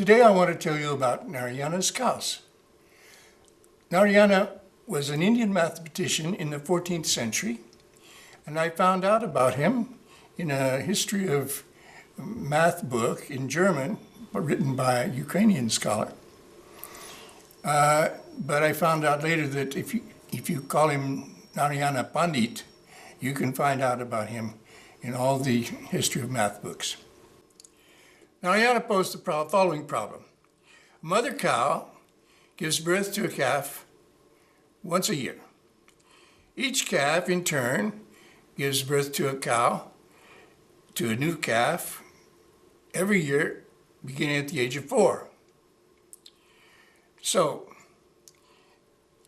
Today I want to tell you about Narayana's cows. Narayana was an Indian mathematician in the 14th century, and I found out about him in a history of math book in German written by a Ukrainian scholar. But I found out later that if you call him Narayana Pandit, you can find out about him in all the history of math books. Narayana posed the following problem. A mother cow gives birth to a calf once a year. Each calf, in turn, gives birth to a new calf, every year, beginning at the age of 4. So,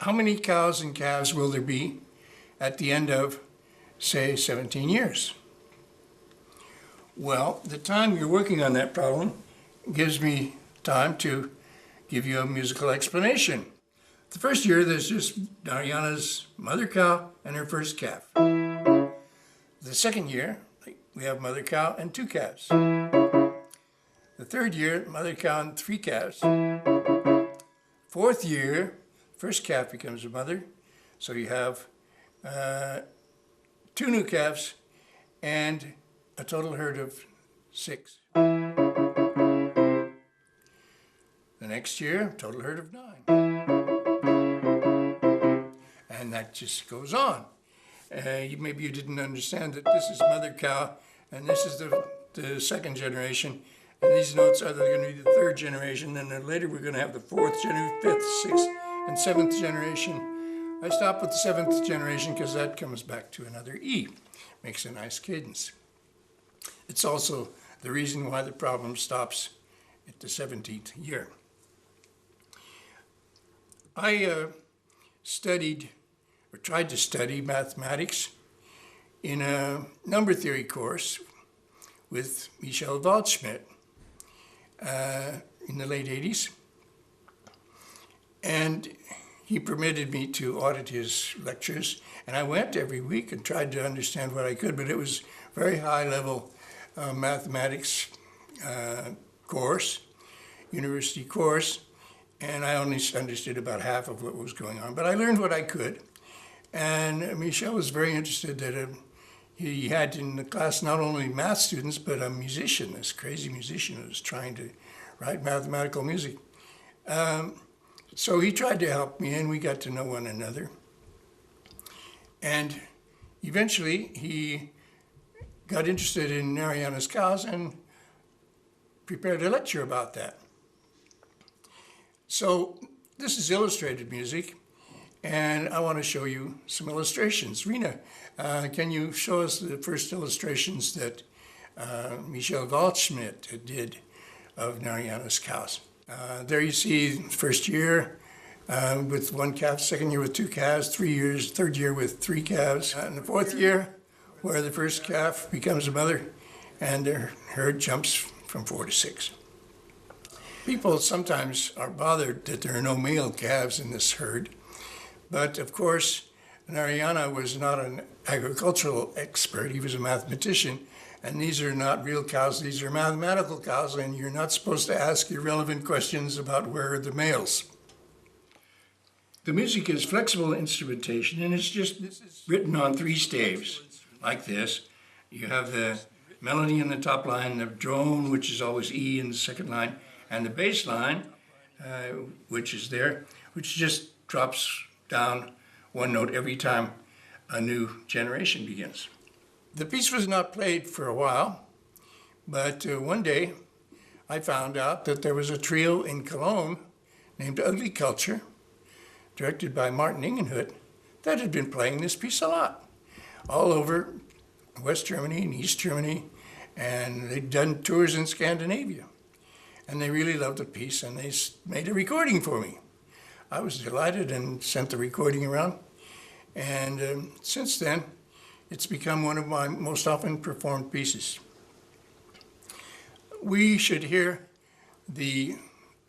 how many cows and calves will there be at the end of, say, 17 years? Well, the time you're working on that problem gives me time to give you a musical explanation. The first year, there's just Narayana's mother cow and her first calf. The second year, we have mother cow and 2 calves. The third year, mother cow and 3 calves. Fourth year, first calf becomes a mother, so you have 2 new calves and a total herd of 6. The next year, total herd of 9. And that just goes on. Maybe you didn't understand that this is mother cow, and this is the second generation, and these notes are going to be the third generation, and then later we're going to have the 4th, 5th, 6th, and 7th generation. I stopped with the 7th generation because that comes back to another E. Makes a nice cadence. It's also the reason why the problem stops at the 17th year. I tried to study mathematics in a number theory course with Michel Waldschmidt in the late 80s. And he permitted me to audit his lectures. And I went every week and tried to understand what I could, but it was very high-level mathematics course, university course, and I only understood about half of what was going on. But I learned what I could. And Michel was very interested that he had in the class not only math students, but a musician, this crazy musician who was trying to write mathematical music. So he tried to help me, and we got to know one another. And eventually, he got interested in Narayana's cows and prepared a lecture about that. So this is illustrated music, and I want to show you some illustrations. Rina, can you show us the first illustrations that Michel Waldschmidt did of Narayana's cows? There you see first year with 1 calf, second year with 2 calves, 3 years, third year with 3 calves, and the 4th year where the first calf becomes a mother and their herd jumps from 4 to 6. People sometimes are bothered that there are no male calves in this herd, but of course Narayana was not an agricultural expert, he was a mathematician, and these are not real cows, these are mathematical cows, and you're not supposed to ask irrelevant questions about where are the males. The music is flexible instrumentation, and this is written on 3 staves, like this. You have the melody in the top line, the drone, which is always E in the second line, and the bass line, which is there, which just drops down 1 note every time a new generation begins. The piece was not played for a while, but one day I found out that there was a trio in Cologne named Ugly Culture, directed by Martin Ingenhut, that had been playing this piece a lot, all over West Germany and East Germany, and they'd done tours in Scandinavia. And they really loved the piece, and they made a recording for me. I was delighted and sent the recording around. And since then, it's become one of my most often performed pieces. We should hear the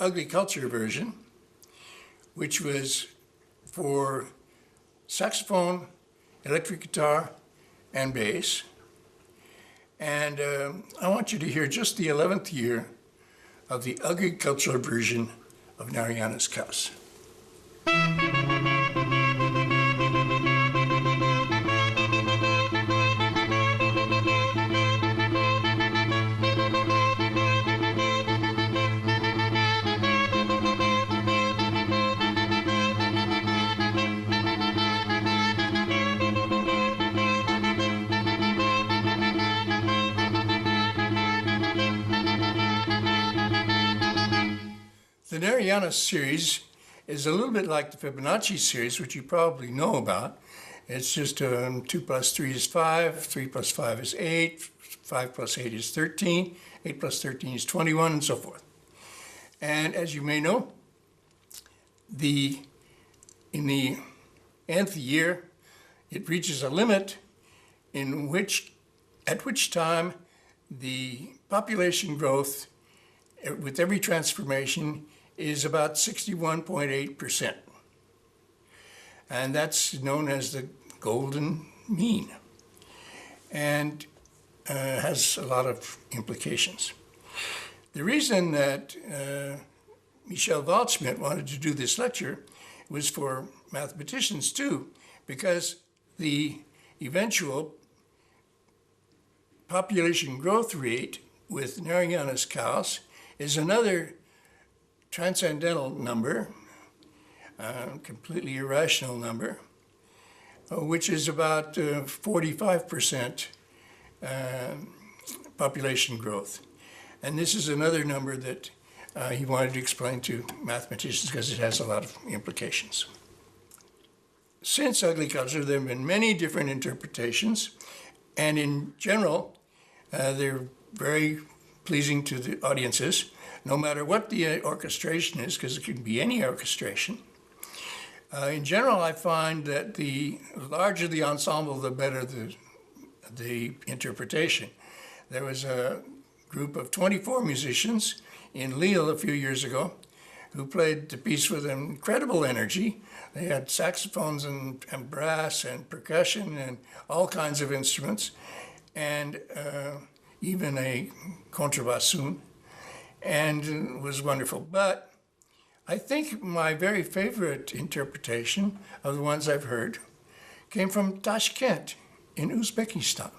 Ugly Culture version, which was for saxophone, electric guitar, and bass. And I want you to hear just the 11th year of the agricultural version of Narayana's cows. The Narayana series is a little bit like the Fibonacci series, which you probably know about. It's just 2 plus 3 is 5, 3 plus 5 is 8, 5 plus 8 is 13, 8 plus 13 is 21, and so forth. And as you may know, in the nth year, it reaches a limit at which time the population growth with every transformation is about 61.8%. And that's known as the golden mean, and has a lot of implications. The reason that Michel Waldschmidt wanted to do this lecture was for mathematicians too, because the eventual population growth rate with Narayana's cows is another transcendental number, completely irrational number, which is about 45% population growth. And this is another number that he wanted to explain to mathematicians because it has a lot of implications. Since agriculture, there have been many different interpretations, and in general, they're very pleasing to the audiences, no matter what the orchestration is, because it can be any orchestration. In general, I find that the larger the ensemble, the better the interpretation. There was a group of 24 musicians in Lille a few years ago who played the piece with incredible energy. They had saxophones and brass and percussion and all kinds of instruments, and even a contrabassoon, and it was wonderful. But I think my very favorite interpretation of the ones I've heard came from Tashkent in Uzbekistan.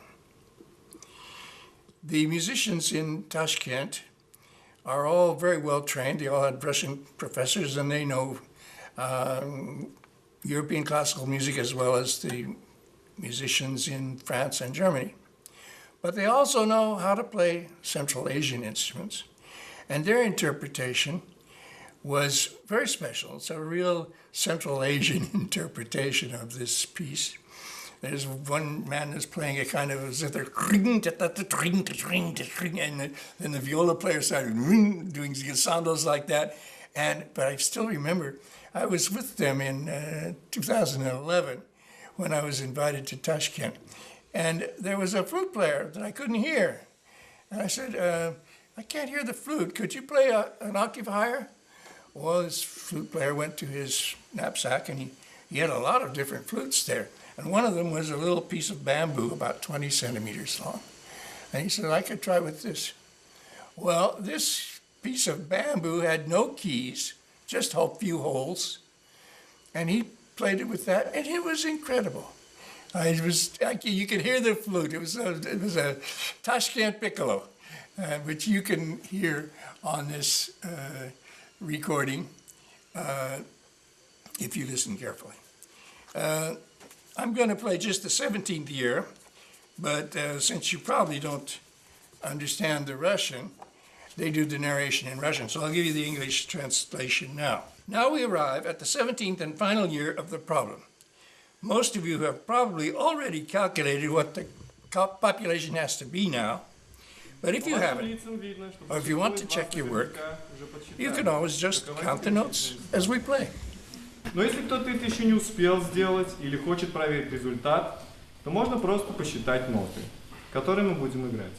The musicians in Tashkent are all very well trained. They all had Russian professors, and they know European classical music as well as the musicians in France and Germany. But they also know how to play Central Asian instruments, and their interpretation was very special. It's a real Central Asian interpretation of this piece. There's one man that's playing a kind of zither, and then the viola player started doing sounds like that. But I still remember, I was with them in 2011 when I was invited to Tashkent. And there was a flute player that I couldn't hear. And I said, I can't hear the flute. Could you play an octave higher? Well, this flute player went to his knapsack, and he had a lot of different flutes there. And one of them was a little piece of bamboo about 20 centimeters long. And he said, I could try with this. Well, this piece of bamboo had no keys, just a few holes. And he played it with that, and it was incredible. You could hear the flute. It was a Tashkent piccolo, which you can hear on this recording if you listen carefully. I'm going to play just the 17th year, but since you probably don't understand the Russian, they do the narration in Russian, so I'll give you the English translation now. Now we arrive at the 17th and final year of the problem. Most of you have probably already calculated what the population has to be now, but if you haven't, or if you want to check your work, you can always just count the notes as we play. Но если кто-то это еще не успел сделать или хочет проверить результат, то можно просто посчитать ноты, которые мы будем играть.